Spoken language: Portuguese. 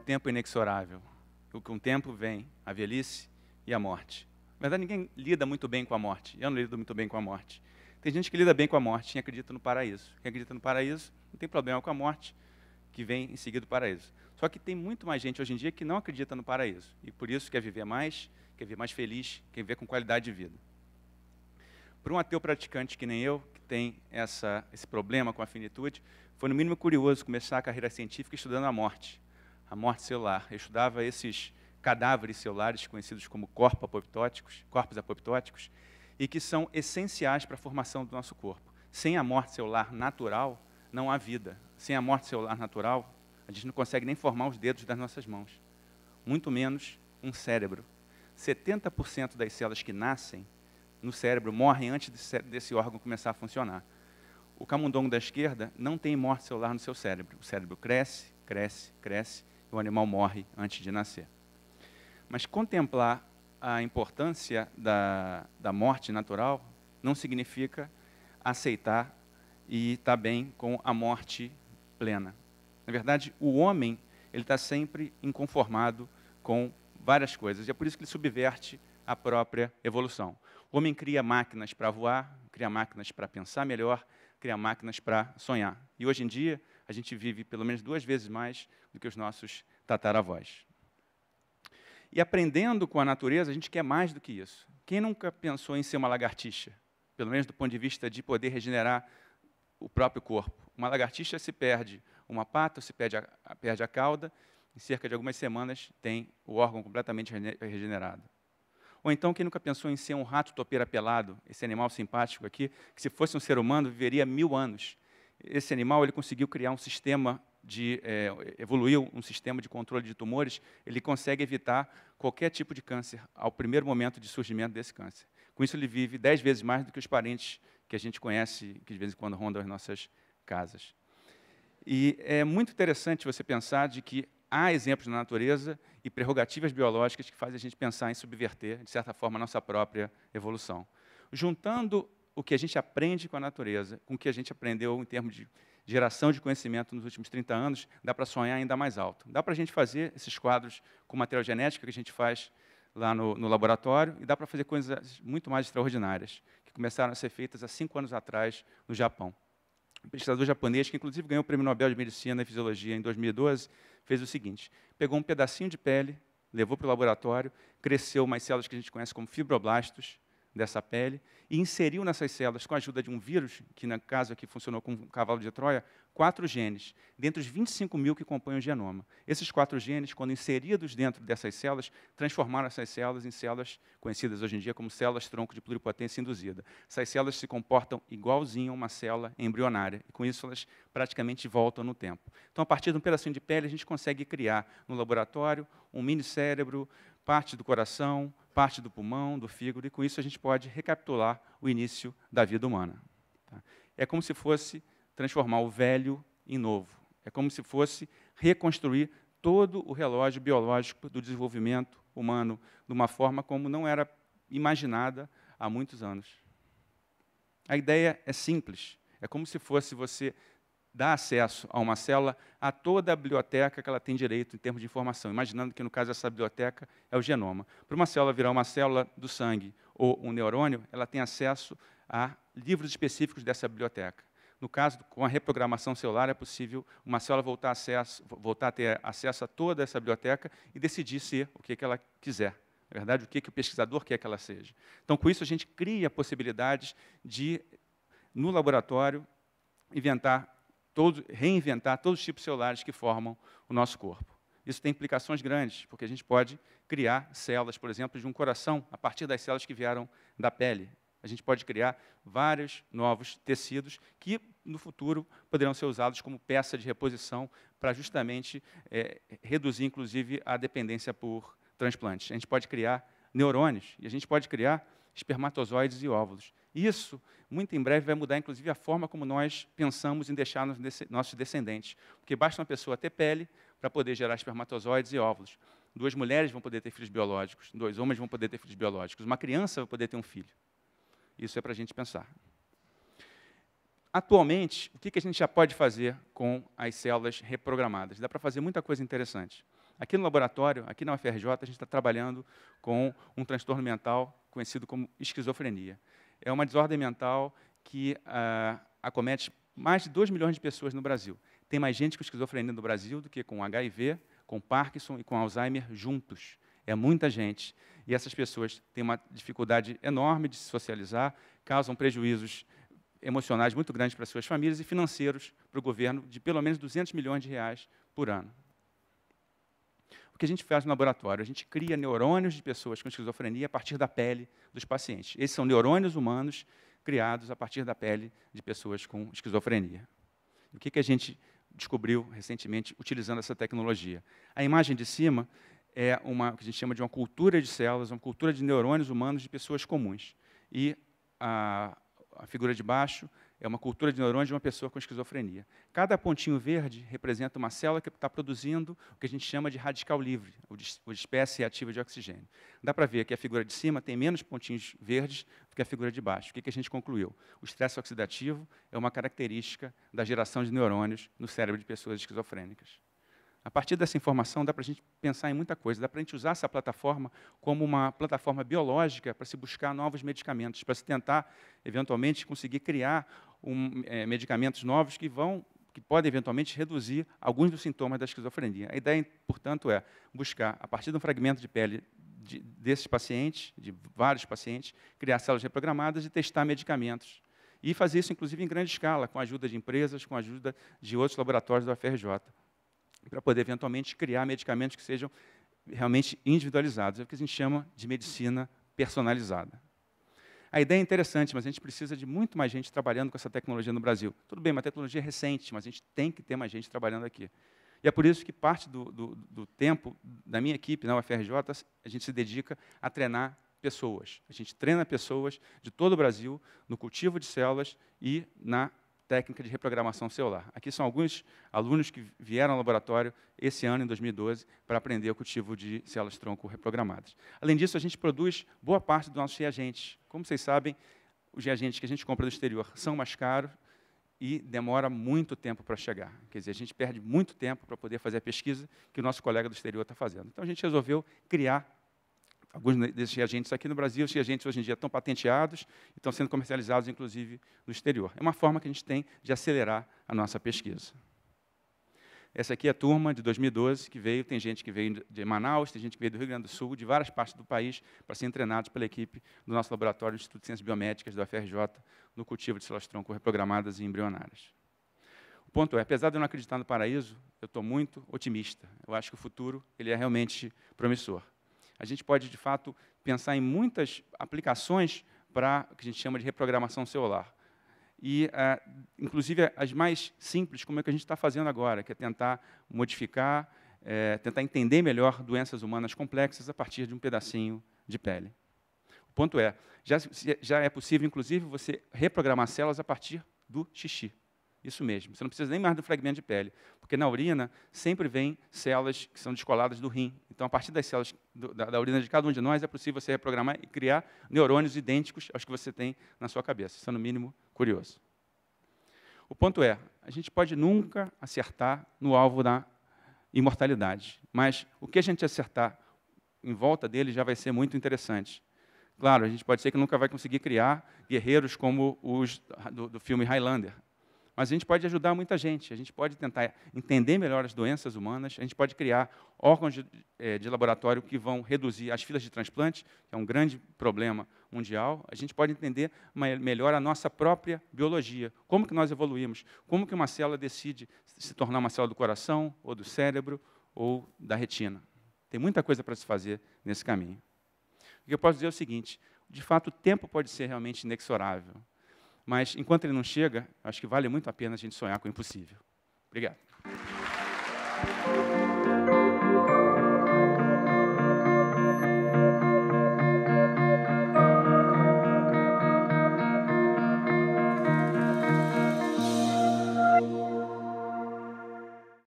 tempo é inexorável. O que um tempo vem, a velhice e a morte. Na verdade, ninguém lida muito bem com a morte. Eu não lido muito bem com a morte. Tem gente que lida bem com a morte e acredita no paraíso. Quem acredita no paraíso não tem problema com a morte, que vem em seguida do paraíso. Só que tem muito mais gente hoje em dia que não acredita no paraíso. E por isso quer viver mais feliz, quer viver com qualidade de vida. Para um ateu praticante que nem eu, que tem esse problema com a finitude, foi no mínimo curioso começar a carreira científica estudando a morte celular. Eu estudava esses cadáveres celulares conhecidos como corpos apoptóticos, e que são essenciais para a formação do nosso corpo. Sem a morte celular natural, não há vida. Sem a morte celular natural, a gente não consegue nem formar os dedos das nossas mãos. Muito menos um cérebro. 70% das células que nascem no cérebro morrem antes desse órgão começar a funcionar. O camundongo da esquerda não tem morte celular no seu cérebro. O cérebro cresce, cresce, cresce, e o animal morre antes de nascer. Mas contemplar a importância da morte natural não significa aceitar e estar bem com a morte plena. Na verdade, o homem está sempre inconformado com várias coisas, e é por isso que ele subverte a própria evolução. O homem cria máquinas para voar, cria máquinas para pensar melhor, cria máquinas para sonhar. E hoje em dia, a gente vive pelo menos 2 vezes mais do que os nossos tataravós. E aprendendo com a natureza, a gente quer mais do que isso. Quem nunca pensou em ser uma lagartixa? Pelo menos do ponto de vista de poder regenerar o próprio corpo. Uma lagartixa se perde uma pata, se perde a cauda, em cerca de algumas semanas tem o órgão completamente regenerado. Ou então, quem nunca pensou em ser um rato topeira pelado, esse animal simpático aqui, que se fosse um ser humano, viveria 1000 anos. Esse animal ele conseguiu criar um sistema evoluiu um sistema de controle de tumores, ele consegue evitar qualquer tipo de câncer ao primeiro momento de surgimento desse câncer. Com isso, ele vive 10 vezes mais do que os parentes que a gente conhece, que de vez em quando rondam as nossas casas. E é muito interessante você pensar de que há exemplos na natureza e prerrogativas biológicas que fazem a gente pensar em subverter, de certa forma, a nossa própria evolução. Juntando o que a gente aprende com a natureza, com o que a gente aprendeu em termos de geração de conhecimento nos últimos 30 anos, dá para sonhar ainda mais alto. Dá para a gente fazer esses quadros com material genético que a gente faz lá no laboratório, e dá para fazer coisas muito mais extraordinárias, que começaram a ser feitas há 5 anos atrás no Japão. Um pesquisador japonês, que inclusive ganhou o Prêmio Nobel de Medicina e Fisiologia em 2012, fez o seguinte: pegou um pedacinho de pele, levou para o laboratório, cresceu umas células que a gente conhece como fibroblastos dessa pele, e inseriu nessas células, com a ajuda de um vírus, que no caso aqui funcionou com um cavalo de Troia, 4 genes, dentre os 25 mil que compõem o genoma. Esses 4 genes, quando inseridos dentro dessas células, transformaram essas células em células conhecidas hoje em dia como células-tronco de pluripotência induzida. Essas células se comportam igualzinho a uma célula embrionária, e com isso elas praticamente voltam no tempo. Então, a partir de um pedacinho de pele, a gente consegue criar no laboratório um mini-cérebro, parte do coração, parte do pulmão, do fígado, e com isso a gente pode recapitular o início da vida humana. É como se fosse transformar o velho em novo. É como se fosse reconstruir todo o relógio biológico do desenvolvimento humano de uma forma como não era imaginada há muitos anos. A ideia é simples. É como se fosse você dar acesso a uma célula a toda a biblioteca que ela tem direito em termos de informação, imaginando que, no caso, essa biblioteca é o genoma. Para uma célula virar uma célula do sangue ou um neurônio, ela tem acesso a livros específicos dessa biblioteca. No caso, com a reprogramação celular, é possível uma célula voltar a ter acesso a toda essa biblioteca e decidir ser o que ela quiser. Na verdade, o que o pesquisador quer que ela seja. Então, com isso, a gente cria possibilidades de, no laboratório, reinventar todos os tipos celulares que formam o nosso corpo. Isso tem implicações grandes, porque a gente pode criar células, por exemplo, de um coração, a partir das células que vieram da pele. A gente pode criar vários novos tecidos que, no futuro, poderão ser usados como peça de reposição para justamente reduzir, inclusive, a dependência por transplantes. A gente pode criar neurônios e a gente pode criar espermatozoides e óvulos. Isso, muito em breve, vai mudar, inclusive, a forma como nós pensamos em deixar nossos descendentes. Porque basta uma pessoa ter pele para poder gerar espermatozoides e óvulos. 2 mulheres vão poder ter filhos biológicos, 2 homens vão poder ter filhos biológicos, uma criança vai poder ter um filho. Isso é para a gente pensar. Atualmente, o que a gente já pode fazer com as células reprogramadas? Dá para fazer muita coisa interessante. Aqui no laboratório, aqui na UFRJ, a gente está trabalhando com um transtorno mental conhecido como esquizofrenia. É uma desordem mental que acomete mais de 2 milhões de pessoas no Brasil. Tem mais gente com esquizofrenia no Brasil do que com HIV, com Parkinson e com Alzheimer juntos. É muita gente. E essas pessoas têm uma dificuldade enorme de se socializar, causam prejuízos emocionais muito grandes para suas famílias e financeiros para o governo de pelo menos 200 milhões de reais por ano. O que a gente faz no laboratório? A gente cria neurônios de pessoas com esquizofrenia a partir da pele dos pacientes. Esses são neurônios humanos criados a partir da pele de pessoas com esquizofrenia. O que a gente descobriu recentemente utilizando essa tecnologia? A imagem de cima é o que a gente chama de uma cultura de células, uma cultura de neurônios humanos de pessoas comuns. E a figura de baixo é uma cultura de neurônios de uma pessoa com esquizofrenia. Cada pontinho verde representa uma célula que está produzindo o que a gente chama de radical livre, ou de espécie reativa de oxigênio. Dá para ver que a figura de cima tem menos pontinhos verdes do que a figura de baixo. O que a gente concluiu? O estresse oxidativo é uma característica da geração de neurônios no cérebro de pessoas esquizofrênicas. A partir dessa informação, dá para a gente pensar em muita coisa. Dá para a gente usar essa plataforma como uma plataforma biológica para se buscar novos medicamentos, para se tentar, eventualmente, conseguir criar medicamentos novos que podem, eventualmente, reduzir alguns dos sintomas da esquizofrenia. A ideia, portanto, é buscar, a partir de um fragmento de pele desses pacientes, de vários pacientes, criar células reprogramadas e testar medicamentos. E fazer isso, inclusive, em grande escala, com a ajuda de empresas, com a ajuda de outros laboratórios da UFRJ. Para poder, eventualmente, criar medicamentos que sejam realmente individualizados. É o que a gente chama de medicina personalizada. A ideia é interessante, mas a gente precisa de muito mais gente trabalhando com essa tecnologia no Brasil. Tudo bem, uma tecnologia recente, mas a gente tem que ter mais gente trabalhando aqui. E é por isso que parte do tempo da minha equipe na UFRJ, a gente se dedica a treinar pessoas. A gente treina pessoas de todo o Brasil no cultivo de células e na técnica de reprogramação celular. Aqui são alguns alunos que vieram ao laboratório esse ano, em 2012, para aprender o cultivo de células-tronco reprogramadas. Além disso, a gente produz boa parte dos nossos reagentes. Como vocês sabem, os reagentes que a gente compra do exterior são mais caros e demora muito tempo para chegar. Quer dizer, a gente perde muito tempo para poder fazer a pesquisa que o nosso colega do exterior está fazendo. Então, a gente resolveu criar alguns desses reagentes aqui no Brasil. Os reagentes, hoje em dia, estão patenteados e estão sendo comercializados, inclusive, no exterior. É uma forma que a gente tem de acelerar a nossa pesquisa. Essa aqui é a turma de 2012 que veio. Tem gente que veio de Manaus, tem gente que veio do Rio Grande do Sul, de várias partes do país, para serem treinados pela equipe do nosso laboratório do Instituto de Ciências Biomédicas, da UFRJ, no cultivo de células-tronco reprogramadas e embrionárias. O ponto é, apesar de eu não acreditar no paraíso, eu estou muito otimista. Eu acho que o futuro ele é realmente promissor. A gente pode, de fato, pensar em muitas aplicações para o que a gente chama de reprogramação celular. E, inclusive, as mais simples, como é que a gente está fazendo agora, que é tentar modificar, tentar entender melhor doenças humanas complexas a partir de um pedacinho de pele. O ponto é, já é possível, inclusive, você reprogramar células a partir do xixi. Isso mesmo, você não precisa nem mais do fragmento de pele, porque na urina sempre vem células que são descoladas do rim. Então, a partir das células da urina de cada um de nós, é possível você reprogramar e criar neurônios idênticos aos que você tem na sua cabeça. Isso é, no mínimo, curioso. O ponto é, a gente pode nunca acertar no alvo da imortalidade, mas o que a gente acertar em volta dele já vai ser muito interessante. Claro, a gente pode ser que nunca vai conseguir criar guerreiros como os do filme Highlander, mas a gente pode ajudar muita gente, a gente pode tentar entender melhor as doenças humanas, a gente pode criar órgãos de laboratório que vão reduzir as filas de transplante, que é um grande problema mundial, a gente pode entender melhor a nossa própria biologia, como que nós evoluímos, como que uma célula decide se tornar uma célula do coração, ou do cérebro, ou da retina. Tem muita coisa para se fazer nesse caminho. O que eu posso dizer é o seguinte, de fato, o tempo pode ser realmente inexorável, mas, enquanto ele não chega, acho que vale muito a pena a gente sonhar com o impossível. Obrigado.